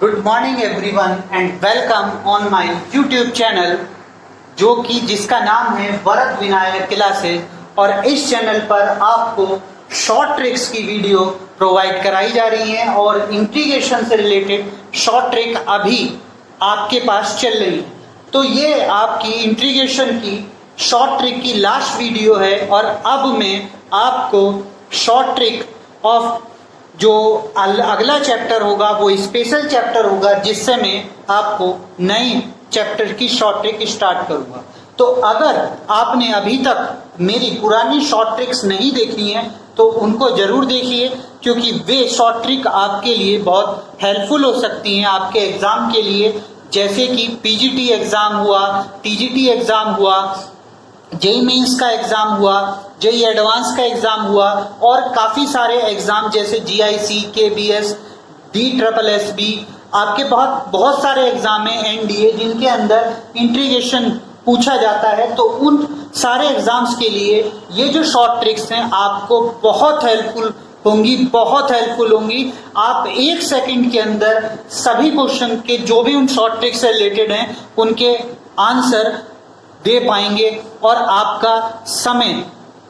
Good morning everyone and welcome on my YouTube channel जो कि जिसका नाम है वरद विनायक क्लासेस। और इस चैनल पर आपको शॉर्ट ट्रिक्स की वीडियो प्रोवाइड कराई जा रही है और इंटीग्रेशन से रिलेटेड शॉर्ट ट्रिक अभी आपके पास चल रही है। तो ये आपकी इंटीग्रेशन की शॉर्ट ट्रिक की लास्ट वीडियो है और अब मैं आपको शॉर्ट ट्रिक ऑफ जो अगला चैप्टर होगा वो स्पेशल चैप्टर होगा जिससे मैं आपको नई चैप्टर की शॉर्ट ट्रिक स्टार्ट करूंगा। तो अगर आपने अभी तक मेरी पुरानी शॉर्ट ट्रिक्स नहीं देखी हैं तो उनको जरूर देखिए, क्योंकि वे शॉर्ट ट्रिक आपके लिए बहुत हेल्पफुल हो सकती हैं आपके एग्जाम के लिए। जैसे कि पीजीटी एग्जाम हुआ, टीजीटी एग्जाम हुआ, जेई मेंस का एग्जाम हुआ, जेई एडवांस का एग्जाम हुआ और काफी सारे एग्जाम जैसे जीआईसी, केबीएस, DSSB, आपके बहुत सारे एग्जाम हैं एनडीए जिनके अंदर इंटीग्रेशन पूछा जाता है। तो उन सारे एग्जाम्स के लिए ये जो शॉर्ट ट्रिक्स हैं आपको बहुत हेल्पफुल होंगी। आप एक सेकंड के अंदर सभी क्वेश्चन के जो भी उन शॉर्ट ट्रिक्स से रिलेटेड हैं उनके आंसर दे पाएंगे और आपका समय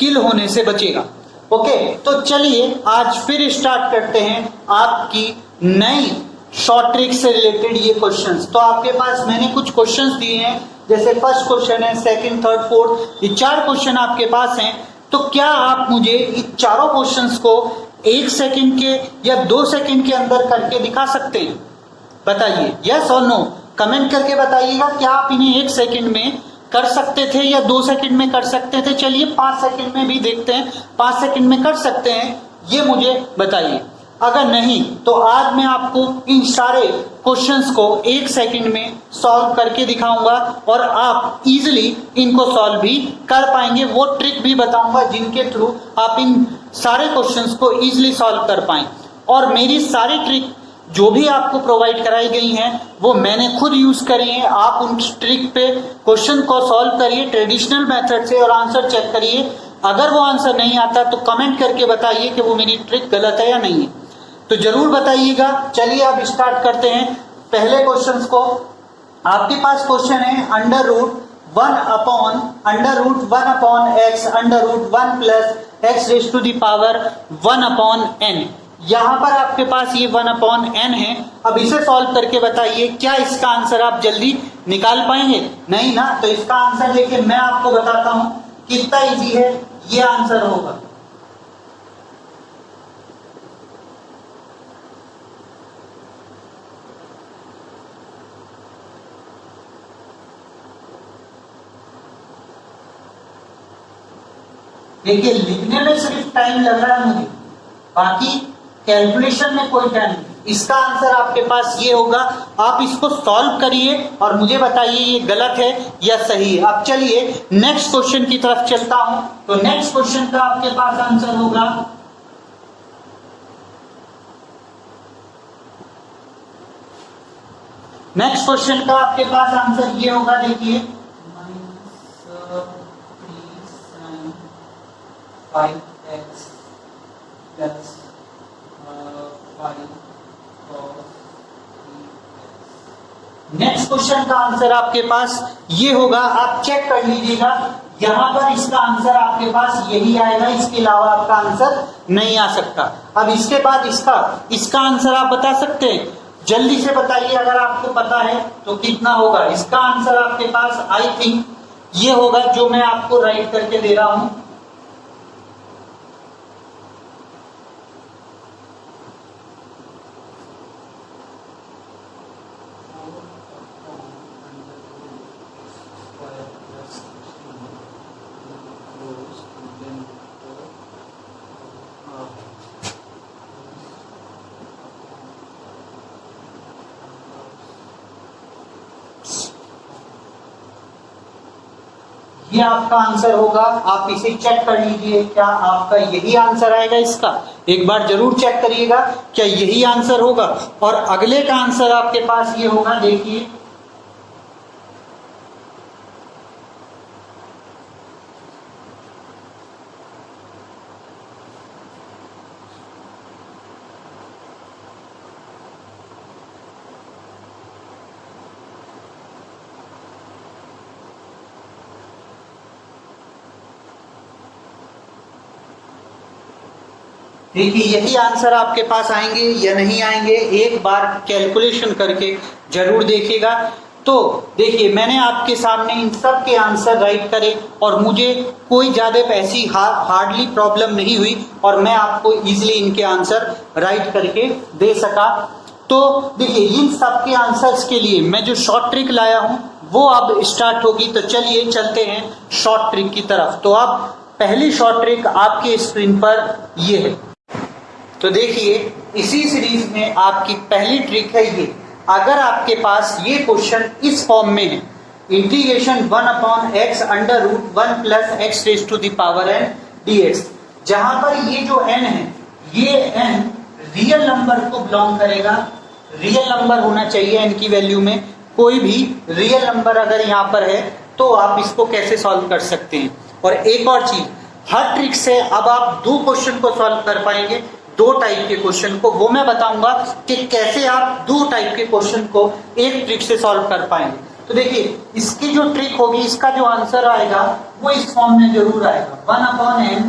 किल होने से बचेगा। ओके, तो चलिए आज फिर स्टार्ट करते हैं आपकी नई शॉर्ट ट्रिक से रिलेटेड ये क्वेश्चंस। तो आपके पास मैंने कुछ क्वेश्चंस दिए हैं, जैसे फर्स्ट क्वेश्चन है, सेकंड, थर्ड, फोर्थ, ये 4 क्वेश्चन आपके पास हैं। तो क्या आप मुझे इन चारों क्वेश्चंस को 1 सेकंड के या 2 सेकंड के अंदर करके दिखा सकते हैं? बताइए यस और नो, कमेंट करके बताइएगा क्या आप इन्हें 1 सेकंड में कर सकते थे या 2 सेकंड में कर सकते थे। चलिए 5 सेकंड में भी देखते हैं, 5 सेकंड में कर सकते हैं, ये मुझे बताइए। अगर नहीं तो आज मैं आपको इन सारे क्वेश्चंस को 1 सेकंड में सॉल्व करके दिखाऊंगा और आप इजीली इनको सॉल्व भी कर पाएंगे। वो ट्रिक भी बताऊंगा जिनके थ्रू आप इन सारे क्वेश्चंस को इजीली सॉल्व कर पाएं। और मेरी सारी ट्रिक जो भी आपको प्रोवाइड कराई गई हैं वो मैंने खुद यूज करी है। आप उन ट्रिक पे क्वेश्चन को सॉल्व करिए ट्रेडिशनल मेथड से और आंसर चेक करिए। अगर वो आंसर नहीं आता तो कमेंट करके बताइए कि वो मेरी ट्रिक गलत है या नहीं है, तो जरूर बताइएगा। चलिए अब स्टार्ट करते हैं पहले क्वेश्चन को। आपके पास क्वेश्चन है under root 1 upon x under root 1 plus x raise to the power 1 upon n। यहां पर आपके पास ये 1 अपॉन n है। अब इसे सॉल्व करके बताइए क्या इसका आंसर आप जल्दी निकाल पाएंगे? नहीं ना, तो इसका आंसर लेके मैं आपको बताता हूं कितना इजी है ये आंसर होगा। देखिए लिखने में सिर्फ टाइम लग रहा है मुझे, बाकी कैलकुलेशन में कोई टाइम नहीं। इसका आंसर आपके पास ये होगा। आप इसको सॉल्व करिए और मुझे बताइए ये गलत है या सही है। अब चलिए नेक्स्ट क्वेश्चन की तरफ चलता हूं। तो नेक्स्ट क्वेश्चन का आपके पास आंसर होगा नेक्स्ट क्वेश्चन का आपके पास आंसर ये होगा, देखिए -3sin5x plus 5 cos 3x। Next question का आंसर आपके पास ये होगा। आप चेक कर लीजिएगा, यहां पर इसका आंसर आपके पास यही आएगा, इसके अलावा आपका आंसर नहीं आ सकता। अब इसके बाद इसका आंसर आप बता सकते हैं? जल्दी से बताइए, अगर आपको पता है तो कितना होगा। इसका आंसर आपके पास आई थिंक ये होगा जो मैं आपको राइट करके दे रहा हूं। ये आपका आंसर होगा। आप इसे चेक कर लीजिए क्या आपका यही आंसर आएगा। इसका एक बार जरूर चेक करिएगा क्या यही आंसर होगा। और अगले का आंसर आपके पास ये होगा, देखिए देखिए यही आंसर आपके पास आएंगे या नहीं आएंगे, एक बार कैलकुलेशन करके जरूर देखिएगा। तो देखिए मैंने आपके सामने इन सब के आंसर राइट करे और मुझे कोई ज़्यादा ऐसी हार्डली प्रॉब्लम नहीं हुई और मैं आपको इजीली इनके आंसर राइट करके दे सका। तो देखिए इन सब के आंसर्स के लिए मैं जो शॉर्ट ट्रिक लाया हूँ वो अब स्टार्ट होगी। तो चलिए चलते हैं शॉर्ट ट्रिक की तरफ। तो अब पहली शॉर्ट ट्रिक आपके स्क्रीन पर ये है। तो देखिए इसी सीरीज में आपकी पहली ट्रिक है ये। अगर आपके पास ये क्वेश्चन इस फॉर्म में है, integration 1/x under root 1 plus x raise to the power n dx, जहां पर ये जो n है ये n रियल नंबर को बिलोंग करेगा। रियल नंबर होना चाहिए n की वैल्यू में, कोई भी रियल नंबर अगर यहाँ पर है तो आप इसको कैसे सॉल्व कर सकते हैं। और एक और चीज, हर ट्रिक से अब आप दो क्वेश्चन को सॉल्व कर पाएंगे, दो टाइप के क्वेश्चन को, वो मैं बताऊंगा कि कैसे आप दो टाइप के क्वेश्चन को एक ट्रिक से सॉल्व कर पाएंगे। तो देखिए इसकी जो ट्रिक होगी, इसका जो आंसर आएगा वो इस फॉर्म में जरूर आएगा, 1/n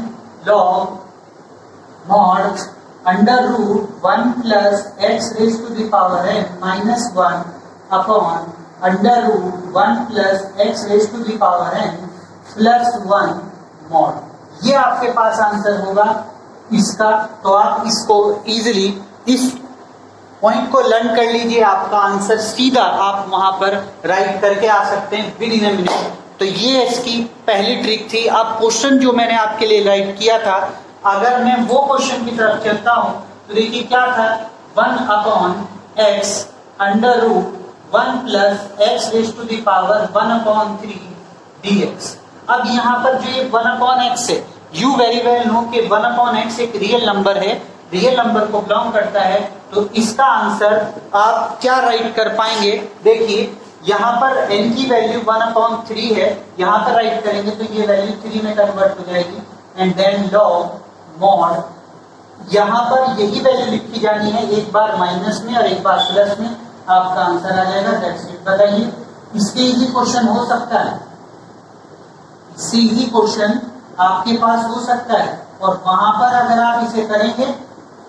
log mod under root 1 plus x raise to the power n minus 1 upon under root 1 plus x raise to the power n plus 1 mod. ये आपके पास आंसर होगा इसका। तो आप इसको इजीली इस पॉइंट को लर्न कर लीजिए, आपका आंसर सीधा आप वहां पर राइट करके आ सकते हैं विद इन ए मिनट। तो ये इसकी पहली ट्रिक थी। अब क्वेश्चन जो मैंने आपके लिए राइट किया था, अगर मैं वो क्वेश्चन की तरफ चलता हूं तो देखिए क्या था, 1/x under root 1 plus x raise to the power 1/3 dx। अब यहाँ पर जो ये 1/x है, यू वेरी वेल नो कि 1/x एक रियल नंबर है, रियल नंबर को बिलोंग करता है। तो इसका आंसर आप क्या राइट कर पाएंगे, देखिए यहाँ पर n की वैल्यू 1/3 है, यहाँ पर राइट करेंगे तो ये वैल्यू 3 में कन्वर्ट हो जाएगी एंड देन लॉग मॉड, यहाँ पर यही वैल्यू लिखी जानी है, एक बार माइनस में और एक बार प्लस में, आपका आंसर आ जाएगा। That's it. बताइए इसके इजी क्वेश्चन हो सकता है, इजी क्वेश्चन आपके पास हो सकता है और वहां पर अगर आप इसे करेंगे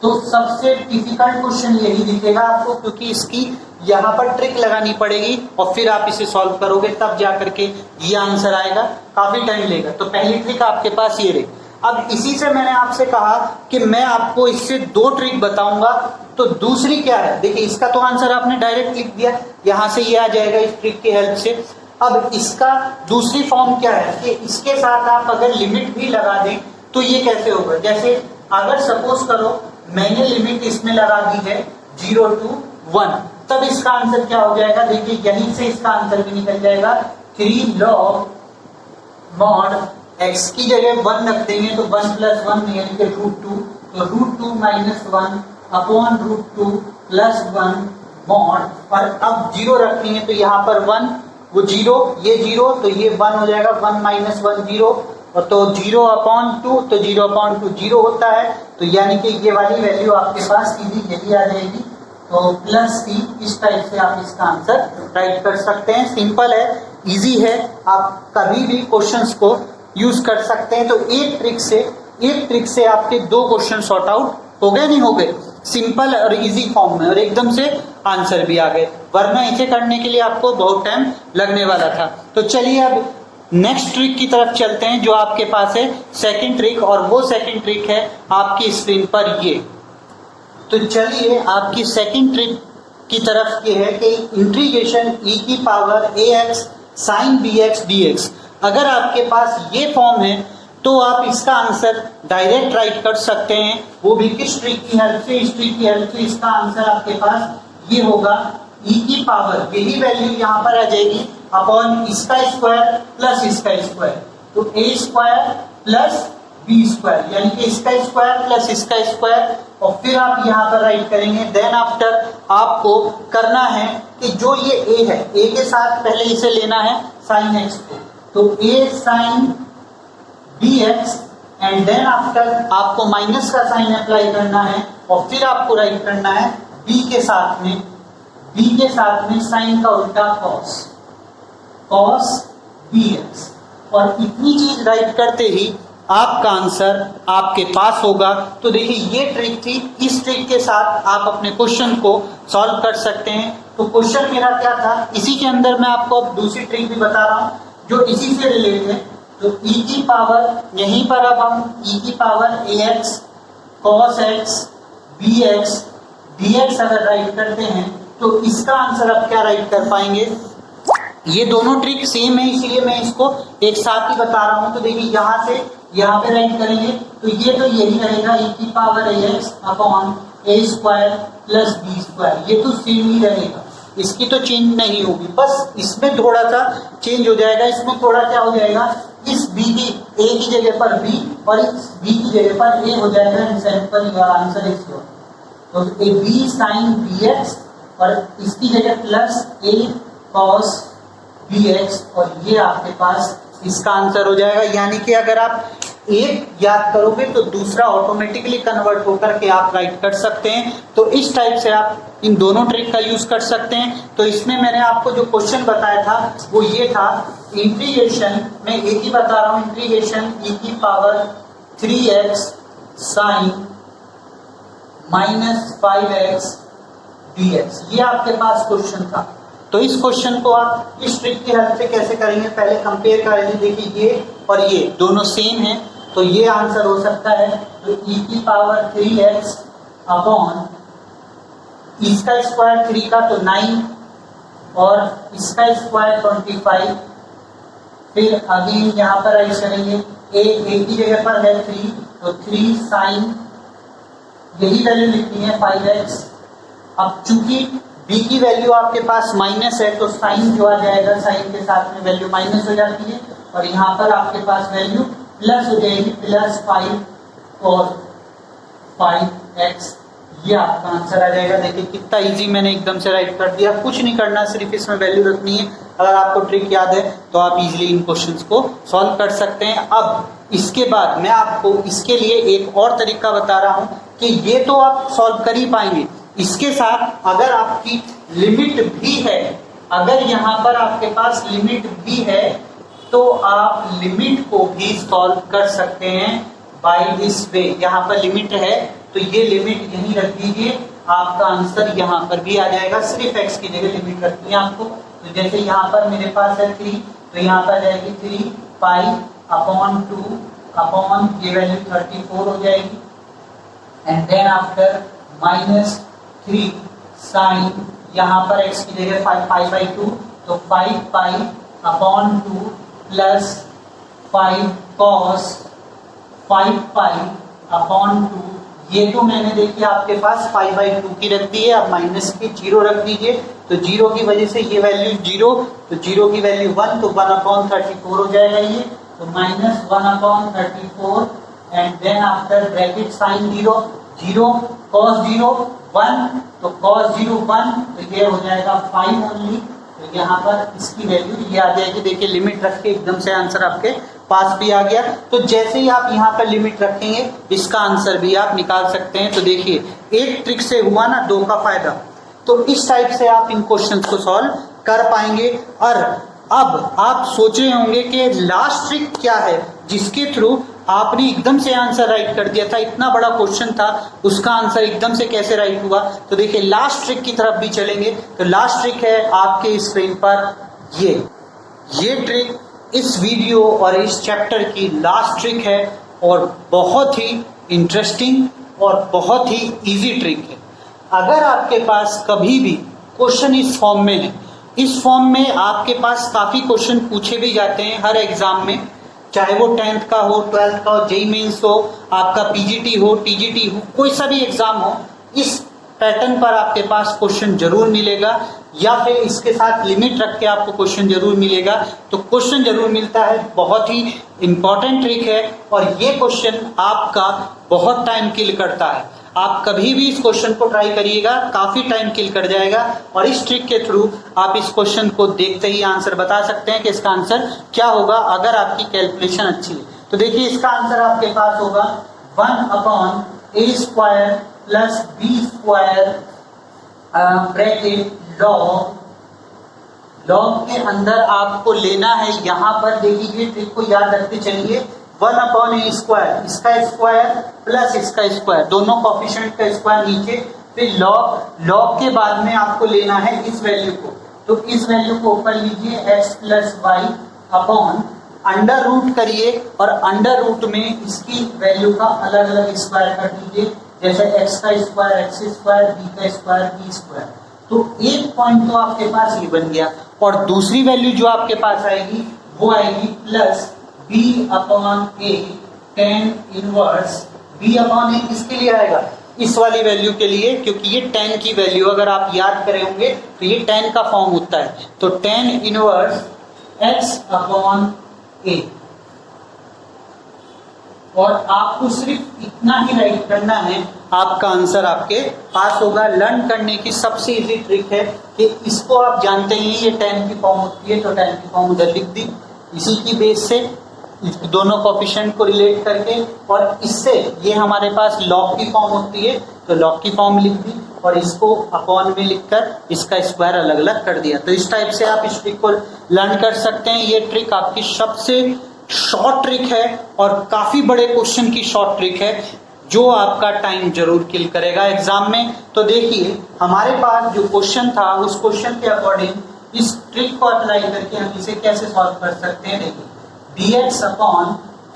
तो सबसे डिफिकल्ट क्वेश्चन यही दिखेगा आपको, क्योंकि इसकी यहाँ पर ट्रिक लगानी पड़ेगी और फिर आप इसे सॉल्व करोगे तब जाकर के ये आंसर आएगा, काफी टाइम लेगा। तो पहली ट्रिक आपके पास ये रही। अब इसी से मैंने आपसे कहा कि मैं आपको इससे दो ट्रिक बताऊंगा, तो दूसरी क्या है, देखिए इसका तो आंसर आपने डायरेक्ट लिख दिया, यहां से ये आ जाएगा इस ट्रिक की हेल्प से। अब इसका दूसरी फॉर्म क्या है कि इसके साथ आप अगर लिमिट भी लगा दें तो ये कैसे होगा, जैसे अगर सपोज करो मैंने लिमिट इसमें लगा दी है 0 to 1, तब इसका आंसर क्या हो जाएगा, देखिए यहीं से इसका आंसर भी निकल जाएगा, 3 log mod x की जगह 1 रख देंगे तो 1 + 1 यानी कि √2, तो √2 - 1 अपॉन √2 + 1 mod, और अब 0 रखेंगे तो यहाँ पर 1, वो 0, ये 0, तो ये 1 हो जाएगा, 1 - 1 0, और तो 0/2, तो 0/2 0 होता है, तो यानी कि ये वाली वैल्यू आपके पास सीधी यही आ जाएगी। तो +3, इस टाइप से आप इसका आंसर राइट कर सकते हैं। सिंपल है, इजी है, आप कभी भी क्वेश्चंस को यूज कर सकते हैं। तो एक ट्रिक से आपके दो क्वेश्चन सॉर्ट आउट हो गए, नहीं हो गए, सिंपल और इजी फॉर्म में, और एकदम से आंसर भी आ गए, वरना इसे करने के लिए आपको बहुत टाइम लगने वाला था। तो चलिए अब नेक्स्ट ट्रिक की तरफ चलते हैं जो आपके पास है सेकंड ट्रिक, और वो सेकंड ट्रिक है आपकी स्क्रीन पर ये। तो चलिए आपकी सेकंड ट्रिक की तरफ ये है कि integration e⁻ax sin bx dx। अगर आपके पास ये फॉर्म है तो आप इसका आंसर डायरेक्ट राइट कर सकते हैं, वो भी किस ट्रिक की हेल्प से, इस ट्रिक की हेल्प से। इसका आंसर आपके पास ये होगा e⁻, यही वैल्यू यहाँ पर आ जाएगी अपॉन इसका स्क्वायर प्लस इसका स्क्वायर, तो a² + b², यानी कि इसका स्क्वायर प्लस इसका स्क्वायर, और फिर आप यहाँ पर राइट करेंगे। देन आफ्टर आपको करना है कि जो ये a है, a के साथ पहले इसे लेना है sin x को, तो a sin bx, and then after आपको माइनस का साइन अप्लाई करना है और फिर आपको राइट करना है b के साथ में साइन का उल्टा cos bx। और इतनी चीज राइट करते ही आपका आंसर आपके पास होगा। तो देखिए ये ट्रिक थी, इस ट्रिक के साथ आप अपने क्वेश्चन को सॉल्व कर सकते हैं। तो क्वेश्चन मेरा क्या था, इसी के अंदर मैं आपको अब दूसरी ट्रिक भी बता रहा हूँ जो इसी से रिलेटेड है। तो e की पावर, यहीं पर अब हम e की power ax cos x bx dx अगर राइट करते हैं तो इसका आंसर अब क्या राइट कर पाएंगे। ये दोनों ट्रिक सेम है, इसलिए मैं इसको एक साथ ही बता रहा हूं। तो देखिए यहां से यहाँ पे राइट करेंगे तो ये तो यही रहेगा e की power ax upon a square plus b square, ये तो सेम ही रहेगा, इसकी तो चेंज नहीं होगी, बस इसमें थोड़ा सा चेंज हो जाएगा। इसमें थोड़ा क्या हो जाएगा, इस b की a की जगह पर b और इस b की जगह पर a हो जाएगा। In simple your answer is your, तो a b साइन bx और इसकी जगह प्लस a cos bx और ये आपके पास इसका आंसर हो जाएगा। यानी कि अगर आप एक याद करोगे तो दूसरा ऑटोमेटिकली कन्वर्ट होकर के आप राइट कर सकते हैं। तो इस टाइप से आप इन दोनों ट्रिक का यूज कर सकते हैं। तो इसमें मैंने आपको जो क्वेश्चन बताया था वो ये था, इंटीग्रेशन, मैं एक ही बता रहा हूं, इंटीग्रेशन e की power 3x sine minus 5x dx, ये आपके पास क्वेश्चन था। तो इस क्वेश्चन को आप इस ट्रिक की हेल्प से कैसे करेंगे, पहले कंपेयर कर लीजिए। देखिए ये और ये दोनों सेम है, तो ये आंसर हो सकता है। तो e की पावर 3x अपॉन इसका स्क्वायर 3 का तो 9 और इसका स्क्वायर 25, फिर अगेन यहाँ पर ऐड करेंगे, a की जगह पर है 3 तो 3 साइन, यही वैल्यू लिखनी है 5x। अब चूंकि b की वैल्यू आपके पास माइनस है तो साइन जो आ जाएगा, साइन के साथ में वैल्यू माइनस हो जाती है और यहाँ पर आपके पास वैल्यू प्लस हो जाएगी, प्लस 5 और 5x, ये आपका आंसर आ जाएगा। देखिए कितना इजी मैंने एकदम से राइट कर दिया, कुछ नहीं करना, सिर्फ इसमें वैल्यू रखनी है। अगर आपको ट्रिक याद है तो आप इजीली इन क्वेश्चंस को सॉल्व कर सकते हैं। अब इसके बाद मैं आपको इसके लिए एक और तरीका बता रहा हूं कि ये तो आप सॉल्व कर ही पाएंगे, इसके साथ अगर आपकी लिमिट भी है, अगर यहाँ पर आपके पास लिमिट भी है तो आप लिमिट को भी सॉल्व कर सकते हैं बाय दिस वे। यहाँ पर लिमिट है तो ये लिमिट यहीं रख दीजिए, आपका आंसर यहाँ पर भी आ जाएगा। सिर्फ x की जगह लिमिट रखनी है आपको। तो जैसे यहाँ पर मेरे पास है 3 तो यहाँ पर जाएगी 3 पाई अपॉन 2 अपॉन ये वैल्यू 34 हो जाएगी, and then after minus 3 sine, यहाँ पर x की जगह 5/2 तो 5 pi upon 2 plus 5 cos 5 pi upon 2, ये तो मैंने देखिए आपके पास 5/2 की रख दी है। अब माइनस की 0 रख दीजिए, तो 0 की वजह से ये वैल्यू 0, तो 0 की वैल्यू 1 तो 1/34 हो जाएगा ये, तो minus 1/34 and then after bracket sine 0 0 cos 0 1 तो cos 0 1 तो ये हो जाएगा 5 ओनली। तो यहाँ पर इसकी वैल्यू ये आ जाएगी। देखिए लिमिट रख के एकदम से आंसर आपके पास भी आ गया। तो जैसे ही आप यहाँ पर लिमिट रखेंगे इसका आंसर भी आप निकाल सकते हैं। तो देखिए एक ट्रिक से हुआ ना 2 का फायदा। तो इस टाइप से आप इन क्वेश्चंस को सॉल्व कर पाएंगे। और अब आप सोच रहे होंगे कि लास्ट ट्रिक क्या है जिसके थ्रू आपने एकदम से आंसर राइट कर दिया था, इतना बड़ा क्वेश्चन था उसका आंसर एकदम से कैसे राइट हुआ। तो देखिए लास्ट ट्रिक की तरफ भी चलेंगे। तो लास्ट ट्रिक है आपके स्क्रीन पर ये ट्रिक इस वीडियो और इस चैप्टर की लास्ट ट्रिक है और बहुत ही इंटरेस्टिंग और बहुत ही इजी ट्रिक है। अगर आपके पास कभी भी क्वेश्चन इस फॉर्म में है, इस फॉर्म में आपके पास काफी क्वेश्चन पूछे भी जाते हैं हर एग्जाम में, चाहे वो 10th का हो, 12th का हो, जेईई मेंस हो, आपका पीजीटी हो, टीजीटी हो, कोई सा भी एग्जाम हो, इस पैटर्न पर आपके पास क्वेश्चन जरूर मिलेगा या फिर इसके साथ लिमिट रख के आपको क्वेश्चन जरूर मिलेगा। तो क्वेश्चन जरूर मिलता है, बहुत ही इंपॉर्टेंट ट्रिक है और ये क्वेश्चन आपका बहुत टाइम किल करता है। आप कभी भी इस क्वेश्चन को ट्राई करिएगा, काफी टाइम किल कर जाएगा और इस ट्रिक के थ्रू आप इस क्वेश्चन को देखते ही आंसर बता सकते हैं कि इसका आंसर क्या होगा अगर आपकी कैलकुलेशन अच्छी है। तो देखिए इसका आंसर आपके पास होगा 1/a square plus b square bracket log के अंदर आपको लेना है। यहाँ पर देखिए ट्रिक को याद रखते चलिए, वन अपॉन ए स्क्वायर, इसका स्क्वायर प्लस इसका स्क्वायर, दोनों कोफिशिएंट का स्क्वायर नीचे, फिर लॉग के बाद में आपको लेना है इस वैल्यू को, तो इस वैल्यू को ऊपर लीजिए x plus y upon under root करिए और अंडर रूट में इसकी वैल्यू का अलग अलग स्क्वायर कर दीजिए, जैसे x का स्क्वायर एक्स स्क्वायर, b का स्क्वायर बी स्क्वायर। तो एक पॉइंट तो आपके पास ये बन गया, और दूसरी वैल्यू जो आपके पास आएगी वो आएगी प्लस b अपॉन ए टेन इनवर्स b अपॉन ए, किसके लिए आएगा, इस वाली वैल्यू के लिए, क्योंकि ये tan की वैल्यू अगर आप याद करे होंगे तो ये tan का फॉर्म होता है, तो tan इनवर्स x अपॉन ए। और आपको सिर्फ इतना ही राइट करना है, आपका आंसर आपके पास होगा। लर्न करने की सबसे इजी ट्रिक है कि इसको आप जानते ही ये tan की फॉर्म होती है, तो tan की फॉर्म उधर लिख दी, इसी की बेस से दोनों कोफिशिएंट को रिलेट करके, और इससे ये हमारे पास लॉग की फॉर्म होती है तो लॉग की फॉर्म लिख दी, और इसको अपॉन में लिखकर इसका स्क्वायर अलग अलग कर दिया। तो इस टाइप से आप इस ट्रिक को लर्न कर सकते हैं। ये ट्रिक आपकी सबसे शॉर्ट ट्रिक है और काफी बड़े क्वेश्चन की शॉर्ट ट्रिक है, जो आपका टाइम जरूर किल करेगा एग्जाम में। तो देखिए हमारे पास जो क्वेश्चन था उस क्वेश्चन के अकॉर्डिंग इस ट्रिक को अप्लाई करके हम इसे कैसे सॉल्व कर सकते हैं। देखिए dx अपॉन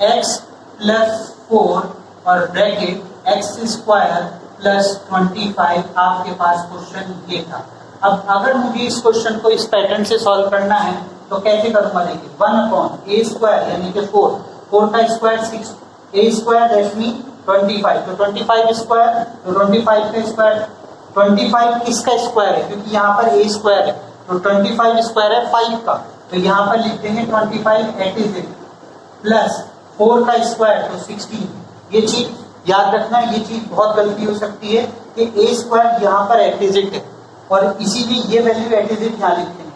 x प्लस 4 और ब्रैकेट x स्क्वायर प्लस 25, आपके पास क्वेश्चन ये था। अब अगर मुझे इस क्वेश्चन को इस पैटर्न से सॉल्व करना है तो कैसे करूंगा, देखिए 1 अपॉन ए स्क्वायर यानी कि 4 का square 6, A square that mean 25, तो 25 स्क्वायर, तो 25 का स्क्वायर, 25 किसका स्क्वायर है, क्योंकि यहाँ पर ए स्क्वायर है, तो 25 स्क्वायर है 5 का, तो यहाँ पर लिख देंगे 25 एट इज प्लस 4 का स्क्वायर तो 16। ये चीज याद रखना, ये चीज बहुत गलती हो सकती है कि ए स्क्वायर यहाँ पर एट है और इसीलिए ये वैल्यू एट इज यहाँ लिखेंगे।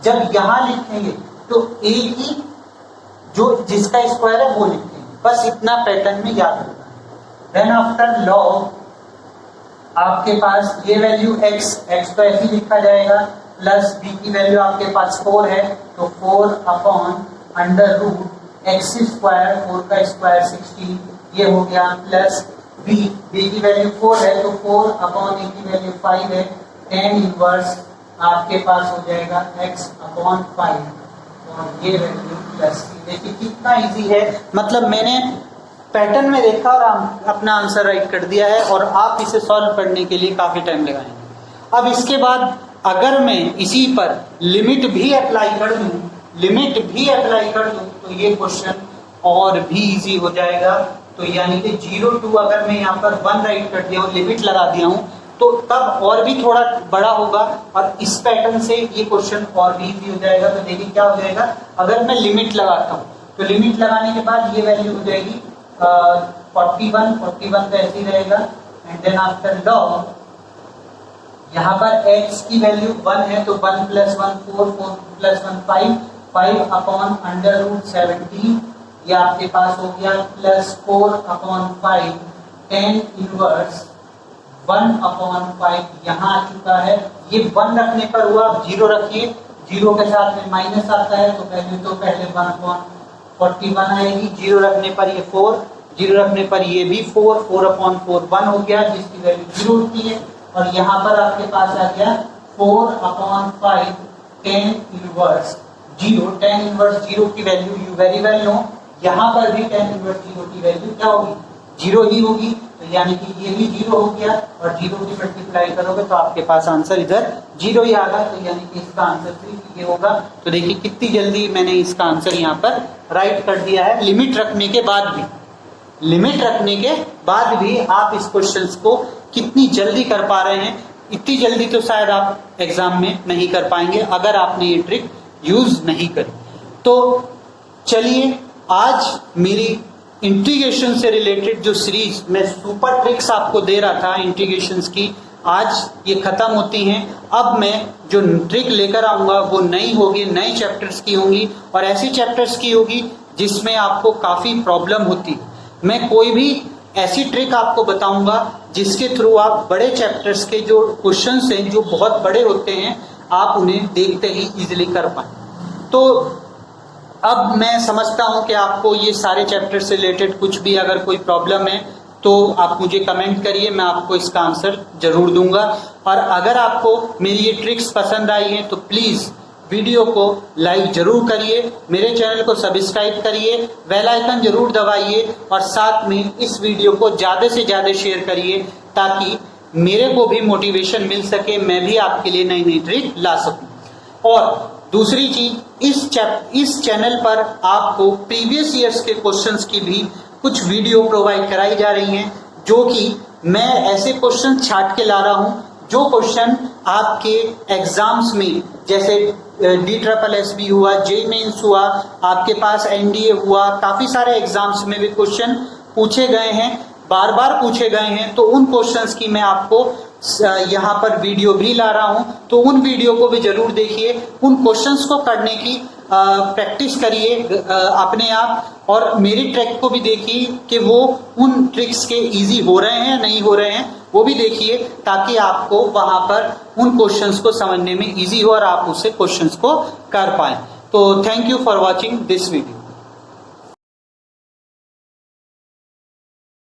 जब यहाँ लिखेंगे तो ए की जो जिसका स्क्वायर है वो लिखेंगे, बस इतना पैटर्न में याद रखना है। देन आफ्टर लॉग आपके पास ये वैल्यू x तो ऐसे लिखा जाएगा, प्लस b की वैल्यू आपके पास 4 है तो 4 upon under root x square, 4 का स्क्वायर 16, ये हो गया, प्लस b की वैल्यू 4 है तो 4 अपॉन a की वैल्यू 5 है, tan इनवर्स आपके पास हो जाएगा x अपॉन 5 और ये वैल्यू प्लस c। देखिए कितना इजी है, मतलब मैंने पैटर्न में देखा और अपना आंसर राइट कर दिया है, और आप इसे सॉल्व करने के लिए काफी टाइम लगाएंगे। अब इसके बाद अगर मैं इसी पर लिमिट भी अप्लाई कर दूं तो ये क्वेश्चन और भी इजी हो जाएगा। तो यानी कि 0 to अगर मैं यहाँ पर 1 राइट कर दिया हूँ, लिमिट लगा दिया हूँ, तो तब और भी थोड़ा बड़ा होगा और इस पैटर्न से ये क्वेश्चन और भी इजी हो जाएगा। तो देखिए क्या हो जाएगा, अगर मैं लिमिट लगाता हूँ तो लिमिट लगाने के बाद ये वैल्यू हो जाएगी 41 का ऐसे ही रहेगा, एंड देन आफ्टर लॉग यहाँ पर x की वैल्यू 1 है तो 1 plus 1 4 plus 1 5 upon under root 17, ये आपके पास हो गया, plus 4 upon 5 tan inverse 1 upon 5 यहाँ आ चुका है। ये 1 रखने पर हुआ, 0 रखिए, 0 के साथ में माइनस आता है तो वैल्यू तो पहले 1 अपॉन 41 आएगी, 0 रखने पर ये 4, 0 रखने पर ये भी 4 अपॉन 4 1 हो गया जिसकी वैल्यू 0 होती है, और यहाँ पर आपके पास आ गया 4 upon 5 tan inverse 0। tan inverse 0 की value you very well know, यहाँ पर भी tan इनवर्स 0 की वैल्यू क्या होगी, 0 ही होगी, तो यानी कि ये भी 0 हो गया, और 0 की मल्टीप्लाई करोगे तो आपके पास आंसर इधर 0 ही आ गया, तो यानी कि इसका आंसर सिर्फ ये होगा। तो देखिए कितनी जल्दी मैंने इसका आंसर यहाँ पर राइट कर दिया है। लिमिट रखने के बाद भी आप इस क्वेश्चन को कितनी जल्दी कर पा रहे हैं, इतनी जल्दी तो शायद आप एग्जाम में नहीं कर पाएंगे अगर आपने ये ट्रिक यूज नहीं करी। तो चलिए आज मेरी इंटीग्रेशन से रिलेटेड जो सीरीज में सुपर ट्रिक्स आपको दे रहा था इंटीग्रेशंस की, आज ये खत्म होती हैं। अब मैं जो ट्रिक लेकर आऊंगा वो नई होगी, नए चैप्टर्स की होंगी, और ऐसी चैप्टर्स की होगी जिसमें आपको काफी प्रॉब्लम होती है। मैं कोई भी ऐसी ट्रिक आपको बताऊंगा जिसके थ्रू आप बड़े चैप्टर्स के जो क्वेश्चंस हैं जो बहुत बड़े होते हैं आप उन्हें देखते ही इजीली कर पाए। तो अब मैं समझता हूं कि आपको ये सारे चैप्टर से रिलेटेड कुछ भी अगर कोई प्रॉब्लम है तो आप मुझे कमेंट करिए, मैं आपको इसका आंसर जरूर दूंगा। और अगर आपको मेरी ये ट्रिक्स पसंद आई हैं तो प्लीज़ वीडियो को लाइक जरूर करिए, मेरे चैनल को सब्सक्राइब करिए, बेल आइकन जरूर दबाइए और साथ में इस वीडियो को ज़्यादा से ज़्यादा शेयर करिए ताकि मेरे को भी मोटिवेशन मिल सके, मैं भी आपके लिए नई नई ट्रिक ला सकूं। और दूसरी चीज, इस चैनल पर आपको प्रीवियस ईयर्स के क्वेश्चंस की भी कुछ वीडियो प्रोवाइड कराई जा रही हैं, जो कि मैं ऐसे क्वेश्चन छाट के ला रहा हूं जो क्वेश्चन आपके एग्जाम्स में, जैसे DSSB हुआ, जे मेंस हुआ, आपके पास NDA हुआ, काफी सारे एग्जाम्स में भी क्वेश्चन पूछे गए हैं, बार बार पूछे गए हैं। तो उन क्वेश्चंस की मैं आपको यहाँ पर वीडियो भी ला रहा हूं, तो उन वीडियो को भी जरूर देखिए, उन क्वेश्चंस को करने की प्रैक्टिस करिए अपने आप, और मेरी ट्रिक को भी देखिए कि वो उन ट्रिक्स के इजी हो रहे हैं या नहीं हो रहे हैं, वो भी देखिए ताकि आपको वहां पर उन क्वेश्चंस को समझने में इजी हो और आप उससे क्वेश्चंस को कर पाएं। तो thank you for watching this video.